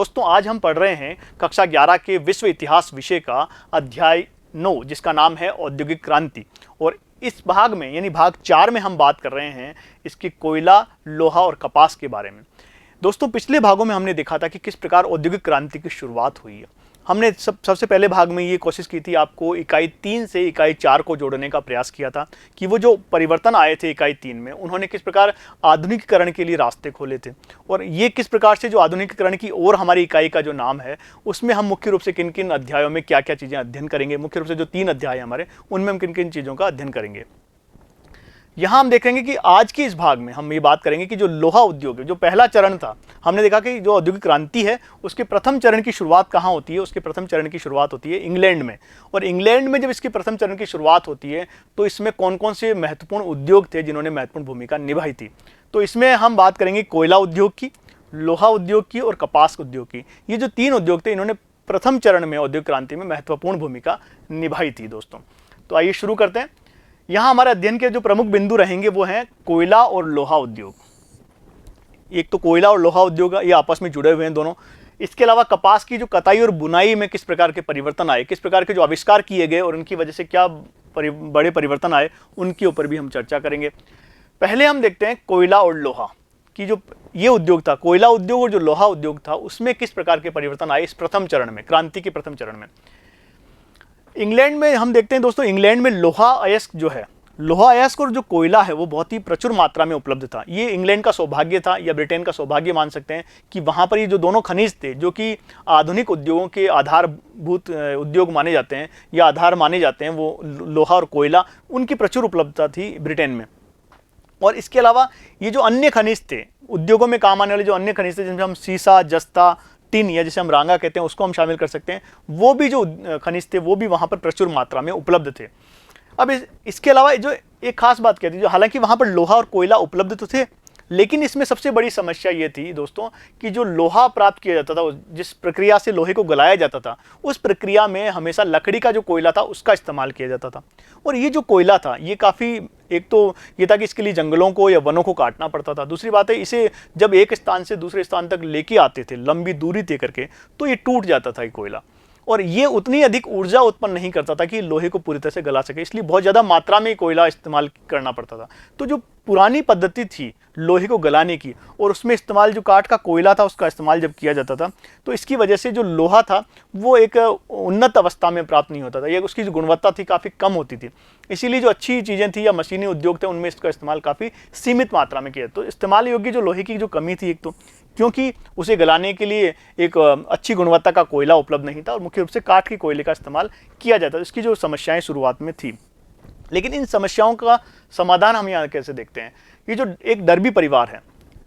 दोस्तों आज हम पढ़ रहे हैं कक्षा 11 के विश्व इतिहास विषय का अध्याय 9 जिसका नाम है औद्योगिक क्रांति। और इस भाग में यानी भाग 4 में हम बात कर रहे हैं इसकी कोयला, लोहा और कपास के बारे में। दोस्तों पिछले भागों में हमने देखा था कि किस प्रकार औद्योगिक क्रांति की शुरुआत हुई है। हमने सबसे पहले भाग में ये कोशिश की थी आपको इकाई 3 से इकाई 4 को जोड़ने का प्रयास किया था कि वो जो परिवर्तन आए थे इकाई 3 में उन्होंने किस प्रकार आधुनिकीकरण के लिए रास्ते खोले थे, और ये किस प्रकार से जो आधुनिकीकरण की ओर हमारी इकाई का जो नाम है उसमें हम मुख्य रूप से किन किन अध्यायों में क्या क्या चीज़ें अध्ययन करेंगे। मुख्य रूप से जो 3 अध्याय हमारे उनमें हम किन किन चीज़ों का अध्ययन करेंगे। यहाँ हम देखेंगे कि आज के इस भाग में हम ये बात करेंगे कि जो लोहा उद्योग है, जो पहला चरण था, हमने देखा कि जो औद्योगिक क्रांति है उसके प्रथम चरण की शुरुआत कहाँ होती है। उसके प्रथम चरण की शुरुआत होती है इंग्लैंड में। और इंग्लैंड में जब इसके प्रथम चरण की शुरुआत होती है तो इसमें कौन कौन से महत्वपूर्ण उद्योग थे जिन्होंने महत्वपूर्ण भूमिका निभाई थी। तो इसमें हम बात करेंगे कोयला उद्योग की, लोहा उद्योग की और कपास उद्योग की। ये जो 3 उद्योग थे इन्होंने प्रथम चरण में औद्योगिक क्रांति में महत्वपूर्ण भूमिका निभाई थी। दोस्तों तो आइए शुरू करते हैं। यहाँ हमारे अध्ययन के जो प्रमुख बिंदु रहेंगे वो हैं कोयला और लोहा उद्योग। एक तो कोयला और लोहा उद्योग ये आपस में जुड़े हुए हैं दोनों। इसके अलावा कपास की जो कताई और बुनाई में किस प्रकार के परिवर्तन आए, किस प्रकार के जो आविष्कार किए गए और उनकी वजह से क्या बड़े परिवर्तन आए, उनके ऊपर भी हम चर्चा करेंगे। पहले हम देखते हैं कोयला और लोहा की जो ये उद्योग था, कोयला उद्योग और जो लोहा उद्योग था उसमें किस प्रकार के परिवर्तन आए इस प्रथम चरण में, क्रांति के प्रथम चरण में। इंग्लैंड में हम देखते हैं दोस्तों, इंग्लैंड में लोहा अयस्क जो है, लोहा अयस्क और जो कोयला है वो बहुत ही प्रचुर मात्रा में उपलब्ध था। ये इंग्लैंड का सौभाग्य था या ब्रिटेन का सौभाग्य मान सकते हैं कि वहाँ पर ये जो दोनों खनिज थे जो कि आधुनिक उद्योगों के आधारभूत उद्योग माने जाते हैं या आधार माने जाते हैं, वो लोहा और कोयला, उनकी प्रचुर उपलब्धता थी ब्रिटेन में। और इसके अलावा ये जो अन्य खनिज थे, उद्योगों में काम आने वाले जो अन्य खनिज थे जिनमें हम सीसा, जस्ता, टिन या जिसे हम रांगा कहते हैं उसको हम शामिल कर सकते हैं, वो भी जो खनिज थे वो भी वहाँ पर प्रचुर मात्रा में उपलब्ध थे। अब इसके अलावा जो एक खास बात कहती है, जो हालांकि वहाँ पर लोहा और कोयला उपलब्ध तो थे लेकिन इसमें सबसे बड़ी समस्या ये थी दोस्तों कि जो लोहा प्राप्त किया जाता था, जिस प्रक्रिया से लोहे को गलाया जाता था, उस प्रक्रिया में हमेशा लकड़ी का जो कोयला था उसका इस्तेमाल किया जाता था। और ये जो कोयला था ये काफ़ी, एक तो ये था कि इसके लिए जंगलों को या वनों को काटना पड़ता था। दूसरी बात है, इसे जब एक स्थान से दूसरे स्थान तक लेके आते थे लंबी दूरी तय करके तो ये टूट जाता था ये कोयला, और ये उतनी अधिक ऊर्जा उत्पन्न नहीं करता था कि लोहे को पूरी तरह से गला सके, इसलिए बहुत ज़्यादा मात्रा में कोयला इस्तेमाल करना पड़ता था। तो जो पुरानी पद्धति थी लोहे को गलाने की और उसमें इस्तेमाल जो काठ का कोयला था उसका इस्तेमाल जब किया जाता था तो इसकी वजह से जो लोहा था वो एक उन्नत अवस्था में प्राप्त नहीं होता था, या उसकी जो गुणवत्ता थी काफ़ी कम होती थी। इसीलिए जो अच्छी चीज़ें थी या मशीनी उद्योग थे उनमें इसका इस्तेमाल काफ़ी सीमित मात्रा में किया। तो इस्तेमाल योग्य जो लोहे की जो कमी थी, एक तो क्योंकि उसे गलाने के लिए एक अच्छी गुणवत्ता का कोयला उपलब्ध नहीं था और मुख्य रूप से काठ के कोयले का इस्तेमाल किया जाता था। इसकी जो समस्याएं शुरुआत में थी, लेकिन इन समस्याओं का समाधान हम यहाँ कैसे देखते हैं। ये जो एक डर्बी परिवार है,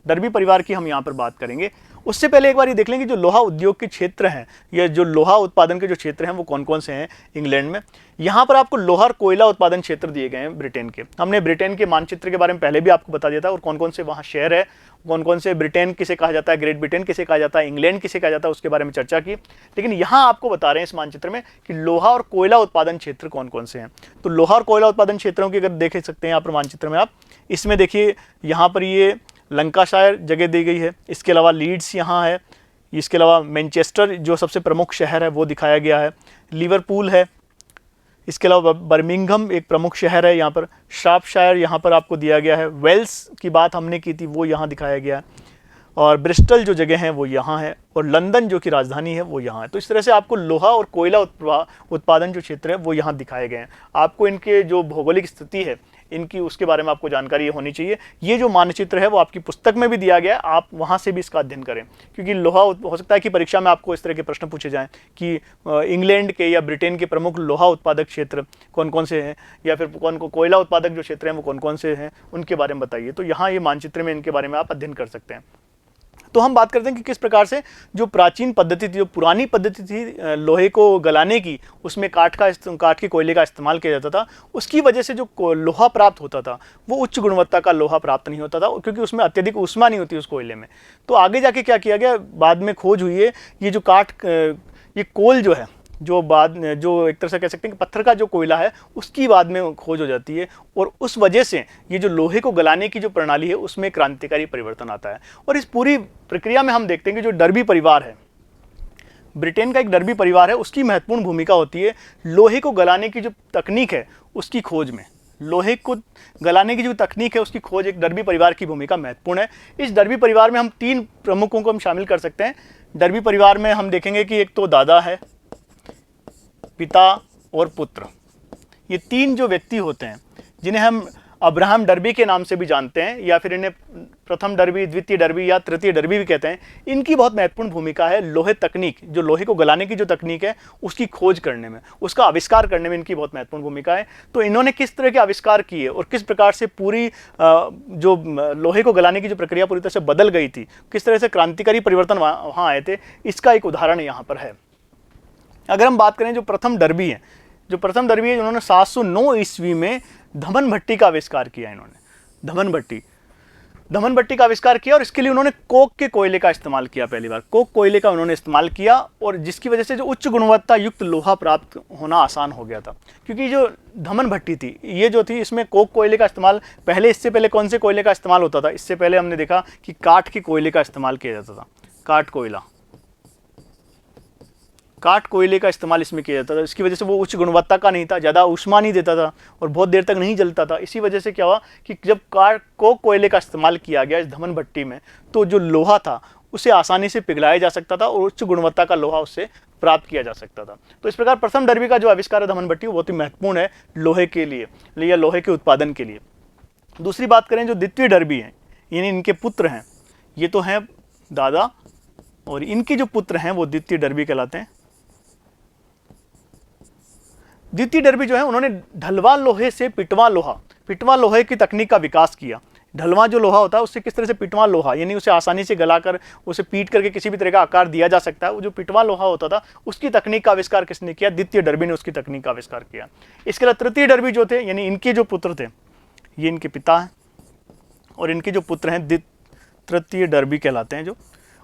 डर्बी परिवार की हम यहाँ पर बात करेंगे। उससे पहले एक बार ये देख लेंगे जो लोहा उद्योग के क्षेत्र हैं या जो लोहा उत्पादन के जो क्षेत्र हैं वो कौन कौन से हैं इंग्लैंड में। यहाँ पर आपको लोहा और कोयला उत्पादन क्षेत्र दिए गए हैं ब्रिटेन के। हमने ब्रिटेन के मानचित्र के बारे में पहले भी आपको बता दिया था, और कौन कौन से वहाँ शहर है, कौन कौन से ब्रिटेन किसे कहा जाता है, ग्रेट ब्रिटेन किसे कहा जाता है, इंग्लैंड किसे कहा जाता है, उसके बारे में चर्चा की। लेकिन यहाँ आपको बता रहे हैं इस मानचित्र में कि लोहा और कोयला उत्पादन क्षेत्र कौन कौन से हैं। तो लोहा और कोयला उत्पादन क्षेत्रों की अगर देख सकते हैं यहाँ पर मानचित्र में आप, इसमें देखिए यहाँ पर ये लंकाशायर जगह दी गई है, इसके अलावा लीड्स यहाँ है, इसके अलावा मैनचेस्टर जो सबसे प्रमुख शहर है वो दिखाया गया है, लिवरपूल है, इसके अलावा बर्मिंघम एक प्रमुख शहर है यहाँ पर, शार्पशायर यहाँ पर आपको दिया गया है, वेल्स की बात हमने की थी वो यहाँ दिखाया गया है, और ब्रिस्टल जो जगह है वो यहाँ है, और लंदन जो कि राजधानी है वो यहाँ है। तो इस तरह से आपको लोहा और कोयला उत्पादन जो क्षेत्र है वो यहाँ दिखाए गए हैं। आपको इनके जो भौगोलिक स्थिति है इनकी उसके बारे में आपको जानकारी होनी चाहिए। ये जो मानचित्र है वो आपकी पुस्तक में भी दिया गया है, आप वहाँ से भी इसका अध्ययन करें, क्योंकि लोहा हो सकता है कि परीक्षा में आपको इस तरह के प्रश्न पूछे जाएं कि इंग्लैंड के या ब्रिटेन के प्रमुख लोहा उत्पादक क्षेत्र कौन कौन से हैं, या फिर कोयला उत्पादक जो क्षेत्र हैं वो कौन कौन से हैं, उनके बारे में बताइए। तो यहाँ ये मानचित्र में इनके बारे में आप अध्ययन कर सकते हैं। तो हम बात करते हैं कि किस प्रकार से जो प्राचीन पद्धति थी, जो पुरानी पद्धति थी लोहे को गलाने की, उसमें काठ के कोयले का इस्तेमाल किया जाता था, उसकी वजह से जो लोहा प्राप्त होता था वो उच्च गुणवत्ता का लोहा प्राप्त नहीं होता था, क्योंकि उसमें अत्यधिक ऊष्मा नहीं होती उस कोयले में। तो आगे जाके क्या किया गया, बाद में खोज हुई है, ये जो ये कोल जो है, जो एक तरह से कह सकते हैं कि पत्थर का जो कोयला है उसकी बाद में खोज हो जाती है, और उस वजह से ये जो लोहे को गलाने की जो प्रणाली है उसमें क्रांतिकारी परिवर्तन आता है। और इस पूरी प्रक्रिया में हम देखते हैं कि जो डर्बी परिवार है, ब्रिटेन का एक डर्बी परिवार है, उसकी महत्वपूर्ण भूमिका होती है लोहे को गलाने की जो तकनीक है उसकी खोज में। लोहे को गलाने की जो तकनीक है उसकी खोज एक डर्बी परिवार की भूमिका महत्वपूर्ण है। इस डर्बी परिवार में हम 3 प्रमुखों को हम शामिल कर सकते हैं। डर्बी परिवार में हम देखेंगे कि एक तो दादा है, पिता और पुत्र, ये 3 जो व्यक्ति होते हैं जिन्हें हम अब्राहम डर्बी के नाम से भी जानते हैं, या फिर इन्हें प्रथम डर्बी, द्वितीय डर्बी या तृतीय डर्बी भी कहते हैं। इनकी बहुत महत्वपूर्ण भूमिका है लोहे तकनीक, जो लोहे को गलाने की जो तकनीक है उसकी खोज करने में, उसका आविष्कार करने में इनकी बहुत महत्वपूर्ण भूमिका है। तो इन्होंने किस तरह के आविष्कार किए और किस प्रकार से पूरी जो लोहे को गलाने की जो प्रक्रिया पूरी तरह से बदल गई थी, किस तरह से क्रांतिकारी परिवर्तन वहाँ आए थे, इसका एक उदाहरण यहाँ पर है। अगर हम बात करें जो प्रथम डर्बी है, उन्होंने 709 ईस्वी में धमन भट्टी का आविष्कार किया। इन्होंने धमन भट्टी का आविष्कार किया और इसके लिए उन्होंने कोक के कोयले का इस्तेमाल किया। पहली बार कोक कोयले का उन्होंने इस्तेमाल किया, और जिसकी वजह से जो उच्च गुणवत्ता युक्त लोहा प्राप्त होना आसान हो गया था। क्योंकि जो धमन भट्टी थी ये जो थी, इसमें कोक कोयले का इस्तेमाल इससे पहले कौन से कोयले का इस्तेमाल होता था? इससे पहले हमने देखा कि काठ के कोयले का इस्तेमाल किया जाता था। काठ कोयले का इस्तेमाल इसमें किया जाता था। इसकी वजह से वो उच्च गुणवत्ता का नहीं था, ज़्यादा ऊष्मा नहीं देता था और बहुत देर तक नहीं जलता था। इसी वजह से क्या हुआ कि जब कोक कोयले का इस्तेमाल किया गया इस धमन भट्टी में, तो जो लोहा था उसे आसानी से पिघलाया जा सकता था और उच्च गुणवत्ता का लोहा उससे प्राप्त किया जा सकता था। तो इस प्रकार प्रथम डर्बी का जो आविष्कार है धमन भट्टी, वो बहुत ही महत्वपूर्ण है लोहे के लिए या लोहे के उत्पादन के लिए। दूसरी बात करें जो द्वितीय डर्बी है, यानी इनके पुत्र हैं, ये तो हैं दादा, और इनके जो पुत्र हैं वो द्वितीय डर्बी कहलाते हैं। द्वितीय डर्बी जो है उन्होंने ढलवा लोहे से पिटवा लोहे की तकनीक का विकास किया। ढलवा जो लोहा होता है उससे किस तरह से पिटवा लोहा, यानी उसे आसानी से गलाकर उसे पीट करके किसी भी तरह का आकार दिया जा सकता है, वो जो पिटवा लोहा होता था उसकी तकनीक का आविष्कार किसने किया? द्वितीय डर्बी ने उसकी तकनीक का आविष्कार किया। इसके अलावा तृतीय डर्बी जो थे, यानी इनके जो पुत्र थे, ये इनके पिता हैं और इनके जो पुत्र हैं तृतीय डर्बी कहलाते हैं, जो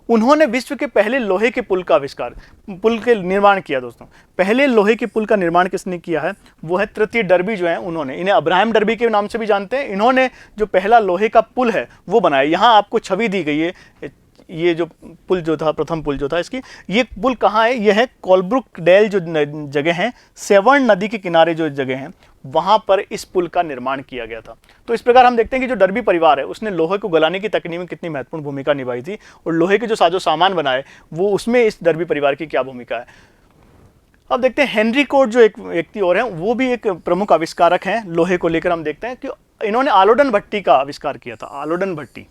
उन्होंने विश्व के पहले लोहे के पुल के निर्माण किया। दोस्तों, पहले लोहे के पुल का निर्माण किसने किया है? वो है तृतीय डर्बी जो है उन्होंने। इन्हें अब्राहम डर्बी के नाम से भी जानते हैं। इन्होंने जो पहला लोहे का पुल है वो बनाया। यहाँ आपको छवि दी गई है, ये जो पुल जो था, प्रथम पुल जो था इसकी, ये पुल कहाँ है? यह है कोलब्रुक डेल जो जगह है, सेवर्न नदी के किनारे जो जगह है, वहाँ पर इस पुल का निर्माण किया गया था। तो इस प्रकार हम देखते हैं कि जो डर्बी परिवार है उसने लोहे को गलाने की तकनीक में कितनी महत्वपूर्ण भूमिका निभाई थी, और लोहे के जो साजो सामान बनाए वो उसमें इस डर्बी परिवार की क्या भूमिका है। अब देखते हैं हेनरी कोट जो एक व्यक्ति और हैं, वो भी एक प्रमुख आविष्कारक हैं लोहे को लेकर। हम देखते हैं कि इन्होंने आलोडन भट्टी का आविष्कार किया था। आलोडन भट्टी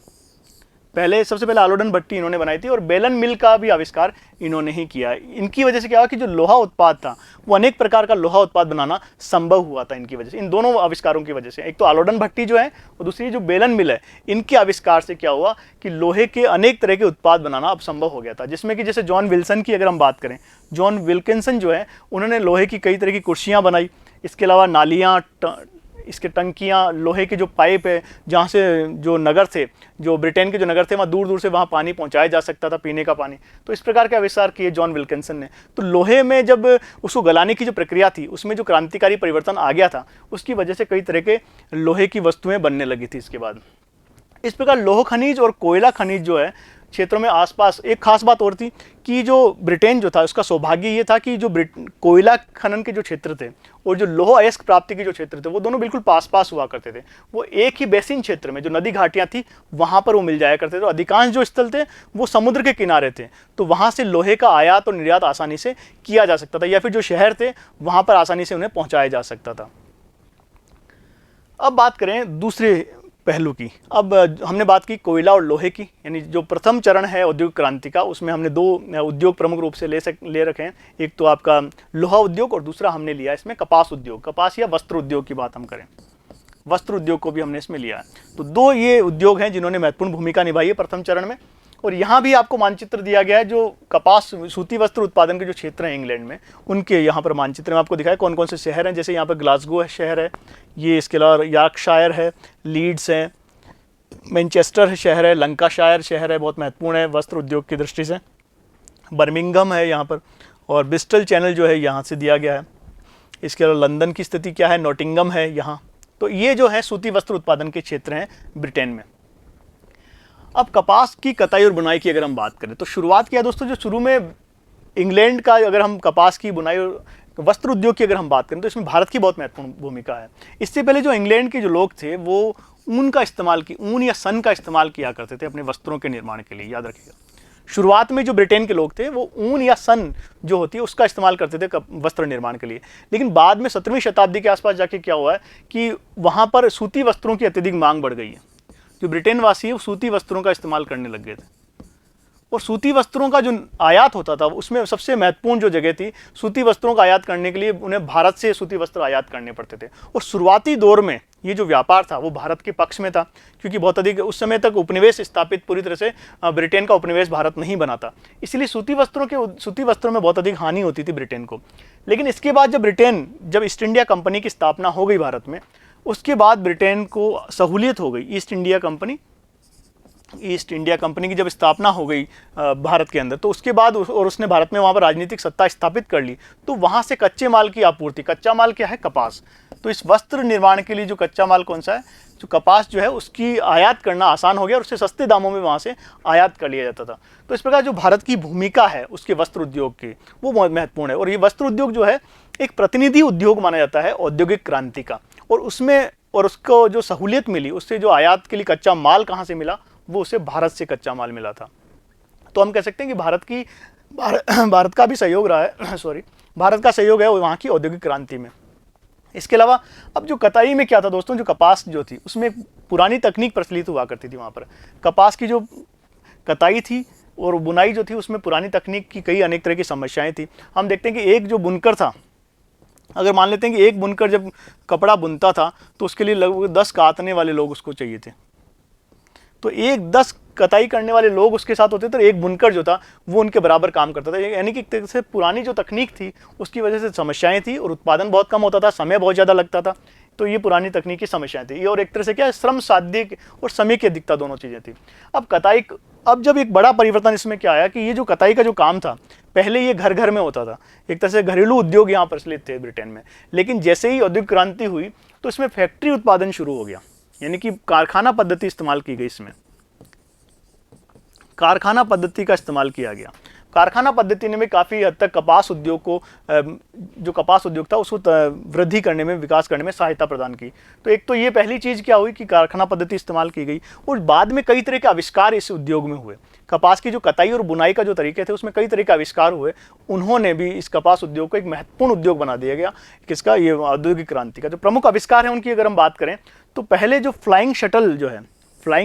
सबसे पहले आलोडन भट्टी इन्होंने बनाई थी, और बेलन मिल का भी आविष्कार इन्होंने ही किया। इनकी वजह से क्या हुआ कि जो लोहा उत्पाद था वो अनेक प्रकार का लोहा उत्पाद बनाना संभव हुआ था इनकी वजह से, इन दोनों आविष्कारों की वजह से। एक तो आलोडन भट्टी जो है और दूसरी जो बेलन मिल है, इनके आविष्कार से क्या हुआ कि लोहे के अनेक तरह के उत्पाद बनाना अब संभव हो गया था। जिसमें कि जैसे जॉन विल्सन की अगर हम बात करें, जॉन विल्किंसन जो है उन्होंने लोहे की कई तरह की कुर्सियाँ बनाई। इसके अलावा नालियाँ, इसके टंकियाँ, लोहे के जो पाइप है, जहाँ से जो नगर थे, जो ब्रिटेन के जो नगर थे, वहाँ दूर दूर से वहाँ पानी पहुँचाया जा सकता था, पीने का पानी। तो इस प्रकार के आविष्कार किए जॉन विल्किंसन ने। तो लोहे में जब उसको गलाने की जो प्रक्रिया थी उसमें जो क्रांतिकारी परिवर्तन आ गया था, उसकी वजह से कई तरह के लोहे की वस्तुएं बनने लगी थी इसके बाद। इस प्रकार लोह खनिज और कोयला खनिज जो है क्षेत्रों में आसपास, एक खास बात और थी कि जो ब्रिटेन जो था उसका सौभाग्य ये था कि जो कोयला खनन के जो क्षेत्र थे और जो लौह अयस्क प्राप्ति के जो क्षेत्र थे वो दोनों बिल्कुल पास पास हुआ करते थे। वो एक ही बेसिन क्षेत्र में जो नदी घाटियाँ थी वहाँ पर वो मिल जाया करते थे। तो अधिकांश जो स्थल थे वो समुद्र के किनारे थे, तो वहाँ से लोहे का आयात और निर्यात आसानी से किया जा सकता था, या फिर जो शहर थे वहाँ पर आसानी से उन्हें पहुँचाया जा सकता था। अब बात करें दूसरे पहलू की। अब हमने बात की कोयला और लोहे की, यानी जो प्रथम चरण है औद्योगिक क्रांति का, उसमें हमने दो उद्योग प्रमुख रूप से ले रखे हैं। एक तो आपका लोहा उद्योग और दूसरा हमने लिया इसमें कपास उद्योग, कपास या वस्त्र उद्योग की बात हम करें, वस्त्र उद्योग को भी हमने इसमें लिया है। तो दो ये उद्योग हैं जिन्होंने महत्वपूर्ण भूमिका निभाई है प्रथम चरण में। और यहाँ भी आपको मानचित्र दिया गया है जो कपास सूती वस्त्र उत्पादन के जो क्षेत्र हैं इंग्लैंड में, उनके यहाँ पर मानचित्र में आपको दिखाया कौन कौन से शहर हैं। जैसे यहाँ पर ग्लासगो शहर है, ये इसके अलावा यॉर्कशायर है, लीड्स है, मैनचेस्टर शहर है, लंकाशायर शहर है, बहुत महत्वपूर्ण है वस्त्र उद्योग की दृष्टि से। बर्मिंघम है यहाँ पर, और ब्रिस्टल चैनल जो है यहाँ से दिया गया है। इसके अलावा लंदन की स्थिति क्या है, नॉटिंगम है यहाँ। तो ये जो है सूती वस्त्र उत्पादन के क्षेत्र हैं ब्रिटेन में। अब कपास की कताई और बुनाई की अगर हम बात करें तो शुरुआत किया दोस्तों, जो शुरू में इंग्लैंड का अगर हम कपास की बुनाई और वस्त्र उद्योग की अगर हम बात करें तो इसमें भारत की बहुत महत्वपूर्ण भूमिका है। इससे पहले जो इंग्लैंड के जो लोग थे वो ऊन या सन का इस्तेमाल किया करते थे अपने वस्त्रों के निर्माण के लिए, याद रखिएगा। शुरुआत में जो ब्रिटेन के लोग थे वो ऊन या सन जो होती है उसका इस्तेमाल करते थे वस्त्र निर्माण के लिए, लेकिन बाद में 17वीं शताब्दी के आसपास जाके क्या हुआ है कि वहाँ पर सूती वस्त्रों की अत्यधिक मांग बढ़ गई है। जो ब्रिटेन वासी है वो सूती वस्त्रों का इस्तेमाल करने लग गए थे, और सूती वस्त्रों का जो आयात होता था उसमें सबसे महत्वपूर्ण जो जगह थी, सूती वस्त्रों का आयात करने के लिए उन्हें भारत से सूती वस्त्र आयात करने पड़ते थे। और शुरुआती दौर में ये जो व्यापार था वो भारत के पक्ष में था, क्योंकि बहुत अधिक उस समय तक उपनिवेश स्थापित पूरी तरह से ब्रिटेन का उपनिवेश भारत नहीं बना था, इसलिए सूती वस्त्रों में बहुत अधिक हानि होती थी ब्रिटेन को। लेकिन इसके बाद जब ईस्ट इंडिया कंपनी की स्थापना हो गई भारत में, उसके बाद ब्रिटेन को सहूलियत हो गई। ईस्ट इंडिया कंपनी की जब स्थापना हो गई भारत के अंदर, तो उसके बाद और उसने भारत में वहाँ पर राजनीतिक सत्ता स्थापित कर ली, तो वहाँ से कच्चे माल की आपूर्ति, कच्चा माल क्या है, कपास। तो इस वस्त्र निर्माण के लिए जो कच्चा माल कौन सा है, जो कपास जो है, उसकी आयात करना आसान हो गया और उससे सस्ते दामों में वहाँ से आयात कर लिया जाता था। तो इस प्रकार जो भारत की भूमिका है उसके वस्त्र उद्योग की, वो बहुत महत्वपूर्ण है। और ये वस्त्र उद्योग जो है एक प्रतिनिधि उद्योग माना जाता है औद्योगिक क्रांति का, और उसको जो सहूलियत मिली, उससे जो आयात के लिए कच्चा माल कहाँ से मिला, वो उसे भारत से कच्चा माल मिला था। तो हम कह सकते हैं कि भारत का भी सहयोग रहा है भारत का सहयोग है वहाँ की औद्योगिक क्रांति में। इसके अलावा अब जो कताई में क्या था दोस्तों, जो कपास जो थी उसमें पुरानी तकनीक प्रचलित हुआ करती थी। वहाँ पर कपास की जो कताई थी और बुनाई जो थी उसमें पुरानी तकनीक की कई अनेक तरह की समस्याएं थी। हम देखते हैं कि एक जो बुनकर था, अगर मान लेते हैं कि एक बुनकर जब कपड़ा बुनता था तो उसके लिए लगभग 10 काटने वाले लोग उसको चाहिए थे। तो 10 कताई करने वाले लोग उसके साथ होते थे, तो एक बुनकर जो था वो उनके बराबर काम करता था। यानी कि एक तरह से पुरानी जो तकनीक थी उसकी वजह से समस्याएं थी और उत्पादन बहुत कम होता था, समय बहुत ज़्यादा लगता था। तो ये पुरानी तकनीक की समस्याएं थी, ये और एक तरह से क्या श्रम साध्य और समय की अधिकता दोनों चीज़ें थी। अब जब एक बड़ा परिवर्तन इसमें क्या आया कि ये जो कताई का जो काम था, पहले ये घर घर में होता था, एक तरह से घरेलू उद्योग यहाँ प्रचलित थे ब्रिटेन में। लेकिन जैसे ही औद्योगिक क्रांति हुई तो इसमें फैक्ट्री उत्पादन शुरू हो गया, यानी कि कारखाना पद्धति इस्तेमाल की गई। इसमें कारखाना पद्धति का इस्तेमाल किया गया। कारखाना पद्धति ने भी काफ़ी हद तक कपास उद्योग को, जो कपास उद्योग था उसको वृद्धि करने में, विकास करने में सहायता प्रदान की। तो एक तो ये पहली चीज़ क्या हुई कि कारखाना पद्धति इस्तेमाल की गई, और बाद में कई तरह के आविष्कार इस उद्योग में हुए। कपास की जो कताई और बुनाई का जो तरीके थे उसमें कई तरह के आविष्कार हुए, उन्होंने भी इस कपास उद्योग को एक महत्वपूर्ण उद्योग बना दिया गया। किसका? ये औद्योगिक क्रांति का। जो प्रमुख आविष्कार है उनकी अगर हम बात करें तो पहले जो फ्लाइंग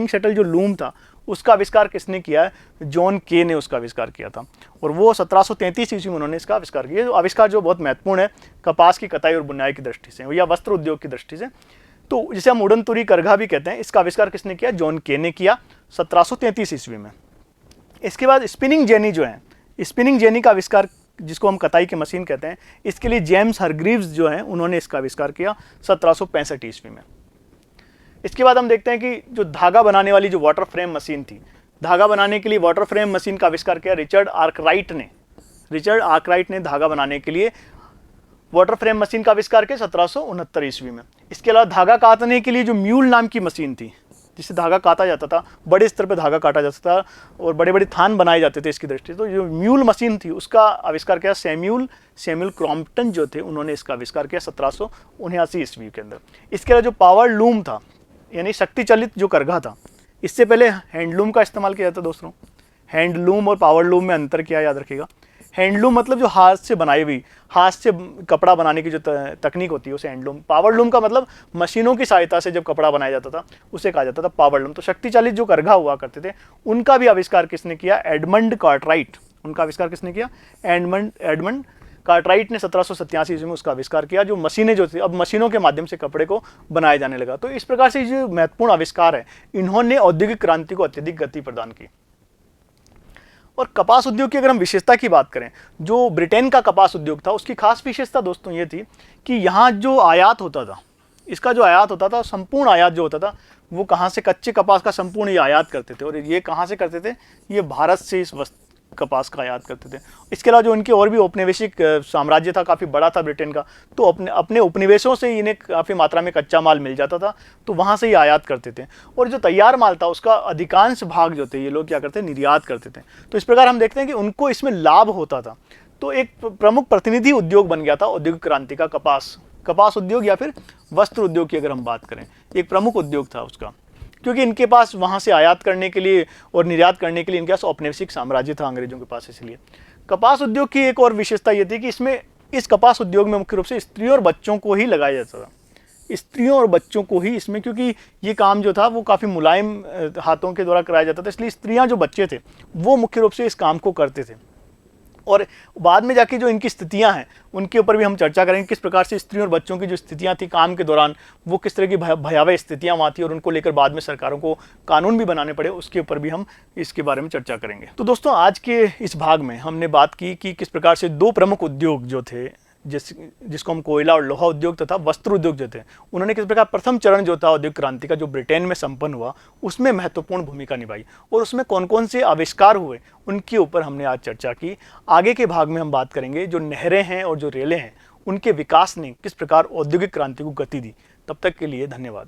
शटल जो लूम था उसका आविष्कार किसने किया है? जॉन के ने उसका आविष्कार किया था, और वो 1733 ईस्वी में उन्होंने इसका आविष्कार किया। आविष्कार जो बहुत महत्वपूर्ण है कपास की कताई और बुनाई की दृष्टि से या वस्त्र उद्योग की दृष्टि से। तो जिसे हम उड़न तुरी करघा भी कहते हैं, इसका आविष्कार किसने किया? जॉन के ने किया 1733 ईस्वी में। इसके बाद स्पिनिंग जेनी जो है, स्पिनिंग जेनी का आविष्कार, जिसको हम कताई की मशीन कहते हैं, इसके लिए जेम्स हरग्रीव्स जो हैं उन्होंने इसका आविष्कार किया 1765 ईस्वी में। इसके बाद हम देखते हैं कि जो धागा बनाने वाली जो वाटर फ्रेम मशीन थी, धागा बनाने के लिए वाटर फ्रेम मशीन का आविष्कार किया रिचर्ड आर्कराइट ने धागा बनाने के लिए वाटर फ्रेम मशीन का आविष्कार किया 1769 ईस्वी में। इसके अलावा धागा काटने के लिए जो म्यूल नाम की मशीन थी, जिससे धागा काटा जाता था, बड़े स्तर पर धागा काटा जाता था और बड़े बड़े थान बनाए जाते थे इसकी दृष्टि से, तो जो म्यूल मशीन थी उसका आविष्कार किया सैम्यूल क्रॉम्पटन जो थे, उन्होंने इसका आविष्कार किया 1779 ईस्वी के अंदर। इसके अलावा जो पावर लूम था, यानी शक्ति चलित जो करघा था, इससे पहले हैंडलूम का इस्तेमाल किया जाता है। दोस्तों, हैंडलूम और पावर लूम में अंतर क्या, याद रखिएगा। हैंडलूम मतलब जो हाथ से बनाई हुई, हाथ से कपड़ा बनाने की जो तकनीक होती है उसे हैंडलूम। पावर लूम का मतलब मशीनों की सहायता से जब कपड़ा बनाया जाता था उसे कहा जाता था पावर लूम। तो शक्ति चालित जो करघा हुआ करते थे उनका भी आविष्कार किसने किया? Edmund Cartwright. उनका आविष्कार किसने किया? एडमंड कार्टराइट ने 1787 ईस्वी में उसका आविष्कार किया। जो मशीनें जो थी, अब मशीनों के माध्यम से कपड़े को बनाया जाने लगा। तो इस प्रकार से जो महत्वपूर्ण आविष्कार है, इन्होंने औद्योगिक क्रांति को अत्यधिक गति प्रदान की। और कपास उद्योग की अगर हम विशेषता की बात करें, जो ब्रिटेन का कपास उद्योग था उसकी खास विशेषता दोस्तों ये थी कि यहाँ जो आयात होता था, इसका जो आयात होता था, संपूर्ण आयात जो होता था वो कहाँ से? कच्चे कपास का संपूर्ण ये आयात करते थे। और ये कहाँ से करते थे? ये भारत से इस कपास का आयात करते थे। इसके अलावा जो उनके और भी औपनिवेशिक साम्राज्य था, काफ़ी बड़ा था ब्रिटेन का, तो अपने उपनिवेशों से इन्हें काफ़ी मात्रा में कच्चा माल मिल जाता था, तो वहाँ से ही आयात करते थे। और जो तैयार माल था उसका अधिकांश भाग जो थे ये लोग क्या करते? निर्यात करते थे। तो इस प्रकार हम देखते हैं कि उनको इसमें लाभ होता था। तो एक प्रमुख प्रतिनिधि उद्योग बन गया था औद्योगिक क्रांति का कपास उद्योग या फिर वस्त्र उद्योग की अगर हम बात करें, एक प्रमुख उद्योग था उसका, क्योंकि इनके पास वहाँ से आयात करने के लिए और निर्यात करने के लिए इनके पास औपनिवेशिक साम्राज्य था अंग्रेजों के पास। इसलिए कपास उद्योग की एक और विशेषता ये थी कि इस कपास उद्योग में मुख्य रूप से स्त्रियों और बच्चों को ही लगाया जाता था, स्त्रियों और बच्चों को ही इसमें, क्योंकि ये काम जो था वो काफ़ी मुलायम हाथों के द्वारा कराया जाता था, इसलिए स्त्रियां जो बच्चे थे वो मुख्य रूप से इस काम को करते थे। और बाद में जाके जो इनकी स्थितियां हैं उनके ऊपर भी हम चर्चा करेंगे, किस प्रकार से स्त्रियों और बच्चों की जो स्थितियां थी काम के दौरान, वो किस तरह की भयावह स्थितियां वहाँ थी और उनको लेकर बाद में सरकारों को कानून भी बनाने पड़े, उसके ऊपर भी हम इसके बारे में चर्चा करेंगे। तो दोस्तों, आज के इस भाग में हमने बात की कि किस प्रकार से दो प्रमुख उद्योग जो थे, जिसको हम कोयला और लोहा उद्योग तथा वस्त्र उद्योग जो थे, उन्होंने किस प्रकार प्रथम चरण जो था औद्योगिक क्रांति का जो ब्रिटेन में संपन्न हुआ उसमें महत्वपूर्ण भूमिका निभाई और उसमें कौन कौन से आविष्कार हुए उनके ऊपर हमने आज चर्चा की। आगे के भाग में हम बात करेंगे जो नहरें हैं और जो रेलें हैं उनके विकास ने किस प्रकार औद्योगिक क्रांति को गति दी। तब तक के लिए धन्यवाद।